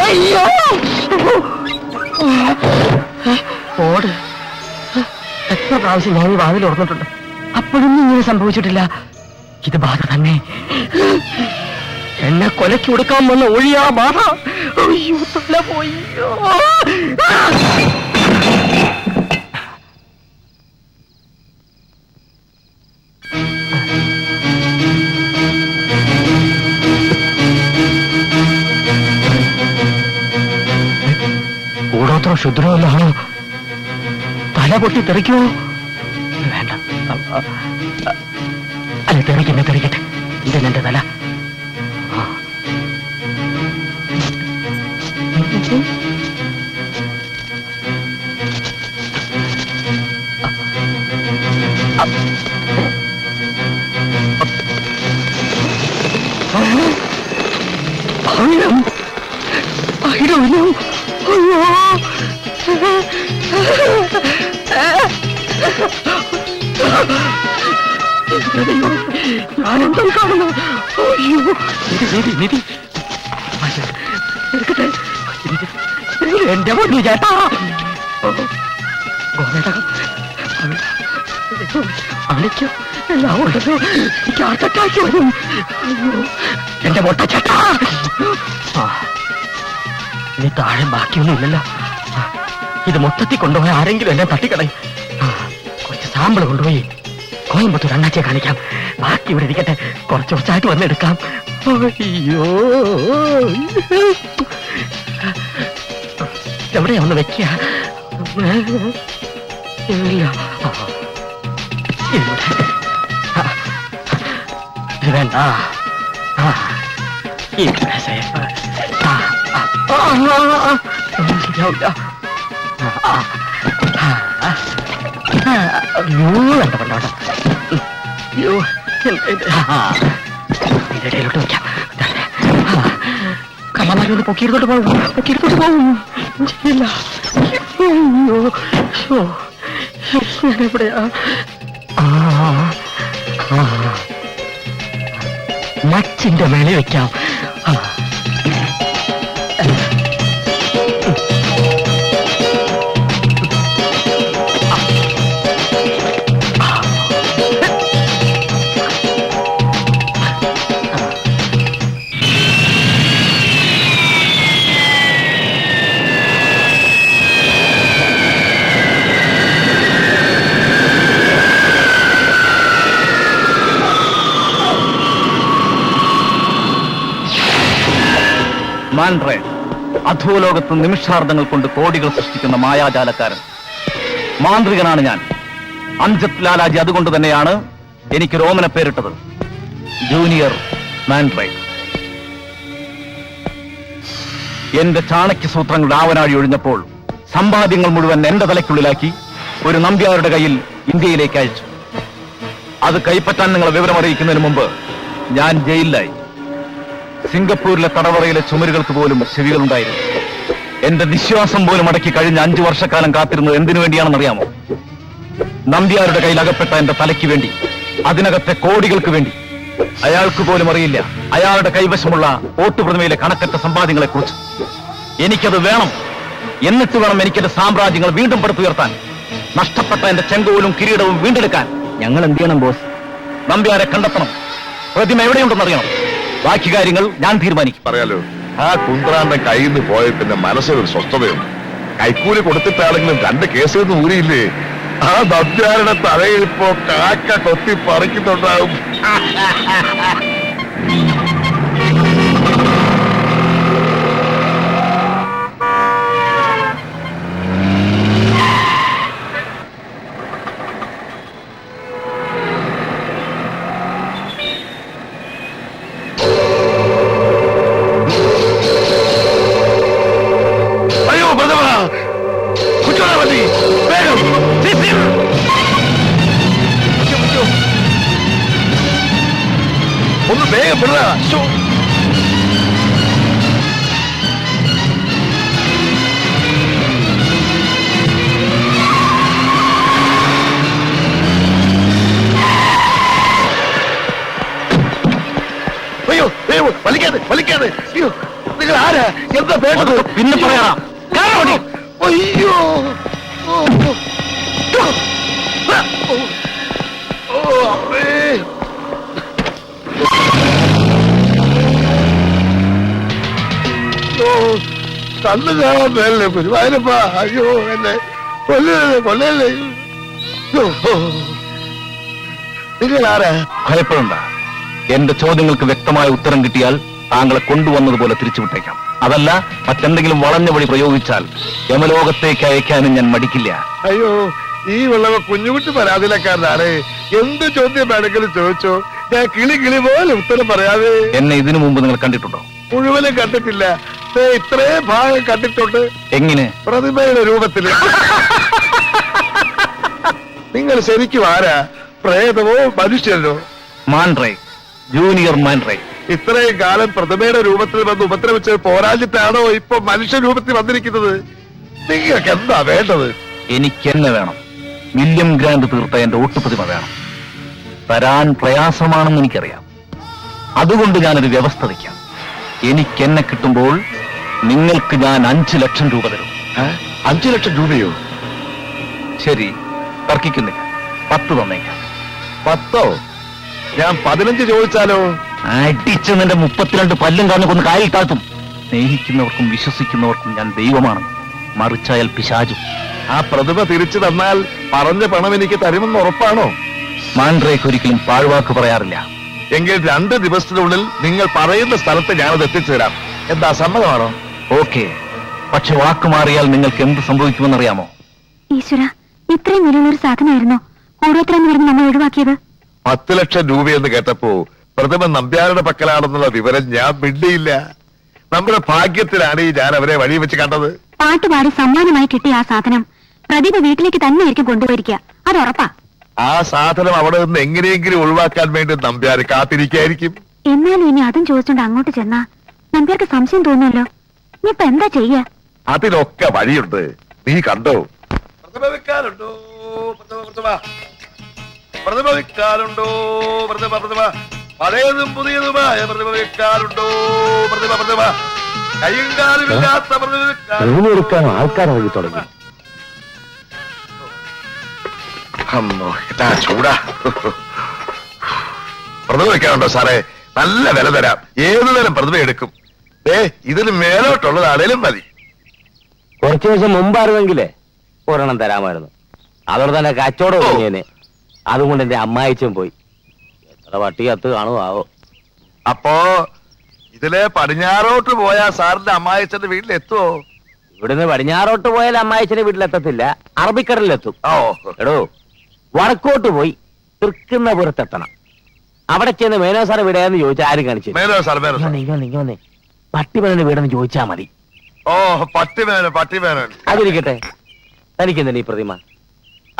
അയ്യോ ഓട്. എത്ര പ്രാവശ്യം ഞാൻ ഈ വാതിൽ തുറന്നിട്ടുണ്ട്, അപ്പോഴൊന്നും ഇങ്ങനെ സംഭവിച്ചിട്ടില്ല. ഇത് ബാധ തന്നെ. എന്നെ കൊലയ്ക്ക് കൊടുക്കാൻ വന്ന ഒഴിയാ ബാധ. അയ്യോ തല പോയോ. കൂടോത്ര ക്ഷുദ്രമല്ലാണോ? തല പൊട്ടി തെറിക്കുമോ? വേണ്ട, അല്ല തെറിക്കട്ടെ. ഇതെന്നെ തല. ഞാനെന്താ കാണുന്നു? നിധി എന്റെ പൊന്നു ചേട്ടാ. അളിക്കോ എല്ലാം ഉണ്ടല്ലോ. എനിക്ക് അറ്റാക്ക് വരും. അയ്യോ എന്റെ പൊട്ട ചേട്ടാ. ഇനി താഴെ ബാക്കിയൊന്നുമില്ലല്ലോ. ഇത് മൊത്തത്തിൽ കൊണ്ടുപോയി ആരെങ്കിലും എന്നെ തട്ടിക്കളയും. കുറച്ച് സാമ്പിൾ കൊണ്ടുപോയി കോയമ്പത്തൂർ അണ്ണാച്ചിയെ കാണിക്കാം. ബാക്കി ഇവിടെ ഇരിക്കട്ടെ, കുറച്ചായിട്ട് വന്നെടുക്കാം. അയ്യോ എവിടെയാ ഒന്ന് വെക്കുക? ഇത് വേണ്ട. ഇവിടെ സേഫ്. ശരിയാവില്ല. അയ്യോ വേണ്ട വേണ്ട വേണ്ട. അയ്യോ ഇതിന്റെ ഇടയിലോട്ട് വെക്കാം. കള്ളമാരൊന്ന് പൊക്കിയെടുത്തോട്ട് പോകും. ചെയ്യില്ല. എവിടെയാ? മച്ചിന്റെ മേലെ വെക്കാം. മാൻഡ്രേ, അധോലോകത്ത് നിമിഷാർദ്ധങ്ങൾ കൊണ്ട് കോടികൾ സൃഷ്ടിക്കുന്ന മായാജാലക്കാരൻ. മാന്ത്രികനാണ് ഞാൻ. അംജദ് ലാലാജി അതുകൊണ്ട് തന്നെയാണ് എനിക്ക് രോമന പേരിട്ടത്, ജൂനിയർ മാൻഡ്രേ. എന്റെ ചാണക്യ സൂത്രങ്ങളുടെ ആവനാഴി ഒഴിഞ്ഞപ്പോൾ സമ്പാദ്യങ്ങൾ മുഴുവൻ എന്റെ തലയ്ക്കുള്ളിലാക്കി ഒരു നമ്പ്യാരുടെ കയ്യിൽ ഇന്ത്യയിലേക്ക് അയച്ചു. അത് കൈപ്പറ്റാൻ നിങ്ങളെ വിവരമറിയിക്കുന്നതിന് മുമ്പ് ഞാൻ ജയിലിലായി. സിംഗപ്പൂരിലെ തടവറയിലെ ചുമരുകൾക്ക് പോലും ചെവികളുണ്ടായിരുന്നു. എന്റെ നിശ്വാസം പോലും അടക്കി കഴിഞ്ഞ 5 വർഷക്കാലം കാത്തിരുന്നത് എന്തിനു വേണ്ടിയാണെന്നറിയാമോ? നമ്പ്യാരുടെ കയ്യിൽ അകപ്പെട്ട എന്റെ തലയ്ക്ക് വേണ്ടി, അതിനകത്തെ കോടികൾക്ക് വേണ്ടി. അയാൾക്ക് പോലും അറിയില്ല അയാളുടെ കൈവശമുള്ള ഓട്ടുപ്രതിമയിലെ കണക്കറ്റ സമ്പാദ്യങ്ങളെ കുറിച്ച്. എനിക്കത് വേണം. എന്നിട്ട് വേണം എനിക്കെന്റെ സാമ്രാജ്യങ്ങൾ വീണ്ടും പടുത്തുയർത്താൻ, നഷ്ടപ്പെട്ട എന്റെ ചെങ്കോലും കിരീടവും വീണ്ടെടുക്കാൻ. ഞങ്ങൾ എന്ത് ചെയ്യണം ബോസ്? നമ്പ്യാരെ കണ്ടെത്തണം. പ്രതിമ എവിടെയുണ്ടെന്നറിയണം. ബാക്കി കാര്യങ്ങൾ ഞാൻ തീരുമാനിക്കും. പറയാലോ, ആ കുന്ത്രാന്റെ കയ്യിൽ നിന്ന് പോയ പിന്നെ മനസ്സിലൊരു സ്വസ്ഥതയുണ്ട്. കൈക്കൂലി കൊടുത്തിട്ടാണെങ്കിലും 2 കേസിൽ ഊരിയില്ലേ? ആ നമ്പ്യാരുടെ തലയിൽ ഇപ്പോ കാക്ക കൊത്തി പറിക്കുന്നുണ്ടാവും. എന്താ വേണ്ടത്? പിന്നെ പറയാം. അയ്യോ ഓ, ഓ. ഓ, അമ്മേ. ഓ, കണ്ണു കാണാൻ മേലേ ഗുരുവായൂരപ്പ. അയ്യോ എന്നെ കൊല്ലല്ലേ കൊല്ലല്ലേ. നിങ്ങൾ ആരാ? ഭയപ്പെടണ്ട. എന്റെ ചോദ്യങ്ങൾക്ക് വ്യക്തമായ ഉത്തരം കിട്ടിയാൽ താങ്കളെ കൊണ്ടുവന്നതുപോലെ തിരിച്ചുവിട്ടേക്കാം. അതല്ല, മറ്റെന്തെങ്കിലും വളഞ്ഞ വഴി പ്രയോഗിച്ചാൽ യമലോകത്തേക്ക് അയക്കാനും ഞാൻ മടിക്കില്ല. അയ്യോ ഈ വെള്ളവ കുഞ്ഞുകുട്ടി പരാതിയിലക്കാരനാണ്. എന്ത് ചോദ്യം വേണമെങ്കിലും ചോദിച്ചോ, ഞാൻ കിളി കിളി പോലെ ഉത്തരം പറയാതെ. എന്നെ ഇതിനു മുമ്പ് നിങ്ങൾ കണ്ടിട്ടുണ്ടോ? മുഴുവനും കണ്ടിട്ടില്ല. ദേ ഇത്രയും ഭാഗം കണ്ടിട്ടുണ്ട്. എങ്ങനെ? പ്രതിമയുടെ രൂപത്തില്. നിങ്ങൾ ശരിക്കും ആരാ? പ്രേതമോ മനുഷ്യനോ? മാൻറേ, ജൂനിയർ മാൻറേ. ഇത്രയും കാലം പ്രതിമയുടെ രൂപത്തിൽ വന്ന് ഉപദ്രവിച്ച് പോരാഞ്ഞിട്ടാണോ ഇപ്പൊ മനുഷ്യ രൂപത്തിൽ വന്നിരിക്കുന്നത്? നിങ്ങൾക്ക് എന്താ വേണ്ടത്? എനിക്കെന്നെ വേണം. വില്യം ഗ്രാൻഡ് തീർത്ത എന്റെ ഒട്ടുപ്രതിമ വേണം. തരാൻ പ്രയാസമാണെന്ന് എനിക്കറിയാം. അതുകൊണ്ട് ഞാനൊരു വ്യവസ്ഥ വയ്ക്കാം. എനിക്കെന്നെ കിട്ടുമ്പോൾ നിങ്ങൾക്ക് ഞാൻ 5 ലക്ഷം രൂപ തരും. 5 ലക്ഷം രൂപയോ? ശരി, തർക്കിക്കുന്നില്ല. 10 തന്നേക്കാം. 10? ഞാൻ 15 ചോദിച്ചാലോ? അടിച്ച് നിന്റെ 32 പല്ലും കാണു കൊന്ന് കാലിൽ താഴ്ത്തും. സ്നേഹിക്കുന്നവർക്കും വിശ്വസിക്കുന്നവർക്കും ഞാൻ ദൈവമാണ്, മറിച്ചായാൽ പിശാചും. ആ പ്രതിമ തിരിച്ചു തന്നാൽ പറഞ്ഞ പണം എനിക്ക് തരുമെന്ന് ഉറപ്പാണോ? മാൻഡ്രേക്ക് ഒരിക്കലും പാഴ്വാക്ക് പറയാറില്ല. എങ്കിൽ 2 ദിവസത്തിനുള്ളിൽ നിങ്ങൾ പറയുന്ന സ്ഥലത്ത് ഞാനത് എത്തിച്ചു തരാം. എന്താ, സമ്മതമാണോ? ഓക്കെ, പക്ഷെ വാക്ക് മാറിയാൽ നിങ്ങൾക്ക് എന്ത് സംഭവിക്കുമെന്നറിയാമോ? ഈശ്വര, ഇത്രയും വിലയുള്ളൊരു സാധനമായിരുന്നോ ഓരോരുത്തരെന്ന് പറഞ്ഞ് നമ്മൾ ഒഴിവാക്കിയത്? 10 ലക്ഷം രൂപയെന്ന് കേട്ടപ്പോ പ്രതിമ നമ്പ്യാരുടെ പക്കലാണെന്നുള്ള വിവരം ഞാൻ മിണ്ടിയില്ല. നമ്മുടെ ഭാഗ്യത്തിലാണ് ഈ ഞാൻ അവരെ വഴി വെച്ച് കണ്ടത്. പാട്ടുപാടി സമ്മാനമായി കിട്ടിയ ആ സാധനം പ്രതിഭ വീട്ടിലേക്ക് തന്നെ ആയിരിക്കും കൊണ്ടുപോയിരിക്കുക, അത് ഉറപ്പാ. ആ സാധനം അവിടെ നിന്ന് എങ്ങനെയെങ്കിലും ഒഴിവാക്കാൻ വേണ്ടി നമ്പ്യാര് കാത്തിരിക്കായിരിക്കും. എന്നാലും ഇനി അതും ചോദിച്ചോണ്ട് അങ്ങോട്ട് ചെന്നാ നമ്പ്യാർക്ക് സംശയം തോന്നുമല്ലോ. നീ ഇപ്പൊ എന്താ ചെയ്യാ? അതിനൊക്കെ വഴിയുണ്ട്, നീ കണ്ടോ? പ്രതിമ വെക്കാനുണ്ടോ? പ്രതിമ വെക്കാനുണ്ടോ? പ്രതിമ പഴയതും പുതിയതുമായ പ്രതിമ വെക്കാനുണ്ടോ? പ്രതിമ കയ്യും കാലുമില്ലാത്ത പ്രതിമ വെക്കാൻ ആൾക്കാരായി തുടങ്ങി. അമ്മോ, ഇതാ ചൂടാ. പ്രതിമ വെക്കാനുണ്ടോ സാറേ? നല്ല വില തരാം. ഏതു തരം പ്രതിമ എടുക്കും? ഇതിന് മേലോട്ടുള്ളതാണേലും മതി. കുറച്ചു ദിവസം മുമ്പായിരുന്നെങ്കിലേ ഒരെണ്ണം തരാമായിരുന്നു. അതോടെ തന്നെ കച്ചവടം കഴിഞ്ഞേനെ. അതുകൊണ്ട് എന്റെ അമ്മായിച്ചും പോയി. എത്ര വട്ടി കത്ത് കാണുമോ ആവോ. അപ്പോ ഇതിലെ പടിഞ്ഞാറോട്ട് പോയാ സാറിന്റെ അമ്മായിച്ചന്റെ വീട്ടിലെത്തുവോ? ഇവിടുന്ന് പടിഞ്ഞാറോട്ട് പോയാൽ അമ്മായിച്ചന്റെ വീട്ടിലെത്തത്തില്ല, അറബിക്കടലിലെത്തും. ഓ, എടോ, വടക്കോട്ട് പോയി തൃക്കുന്ന പുറത്തെത്തണം. അവിടെ ചെന്ന് മേനോ സാർ വീടാന്ന് ചോദിച്ചാൽ ആരും കാണിച്ചു മേലോ സാർ, മേലോ സാർ. വന്നേ പട്ടിമേനന്റെ വീടെന്ന് ചോദിച്ചാ മതി. ഓ, പട്ടിമേനൻ. അതിരിക്കട്ടെ, തനിക്കെന്താ ഈ പ്രതിമ?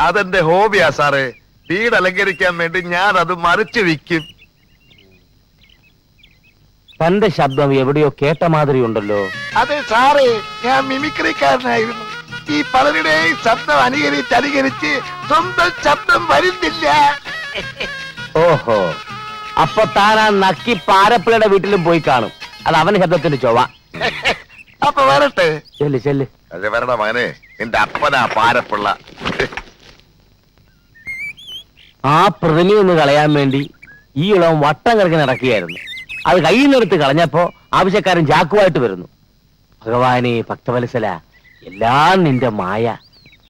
അതെന്റെ ഹോബിയാ സാറേ. വീട് അലങ്കരിക്കാൻ വേണ്ടി ഞാൻ അത് മറിച്ച് വിൽക്കും. തന്റെ ശബ്ദം എവിടെയോ കേട്ട മാതിരി ഉണ്ടല്ലോ. അതെ സാറേ, ഞാൻ മിമിക്രിക്കാരനായിരുന്നു. ഈ പലരുടെയും ശബ്ദം അനുകരിച്ച് സ്വന്തം ശബ്ദം വരുന്നില്ല. ഓഹോ, അപ്പൊ താൻ ആ നക്കി പാരപ്പിളയുടെ വീട്ടിലും പോയി കാണും. അത് അവന്റെ ശബ്ദത്തിന്റെ ചൊവ്വ. അപ്പൊ വരട്ടെ. ചെല്ല് ചെല്ല്. അതെ, വരണ മകനെ. നിന്റെ അപ്പനാ പാരപ്പിള്ള. ആ പ്രതിമയൊന്ന് കളയാൻ വേണ്ടി ഈ ഇളവൻ വട്ടം കിടക്കി നടക്കുകയായിരുന്നു. അത് കയ്യിൽ നിന്നെടുത്ത് കളഞ്ഞപ്പോ ആവശ്യക്കാരൻ ചാക്കുമായിട്ട് വരുന്നു. ഭഗവാനെ ഭക്തവത്സല, എല്ലാം നിന്റെ മായ.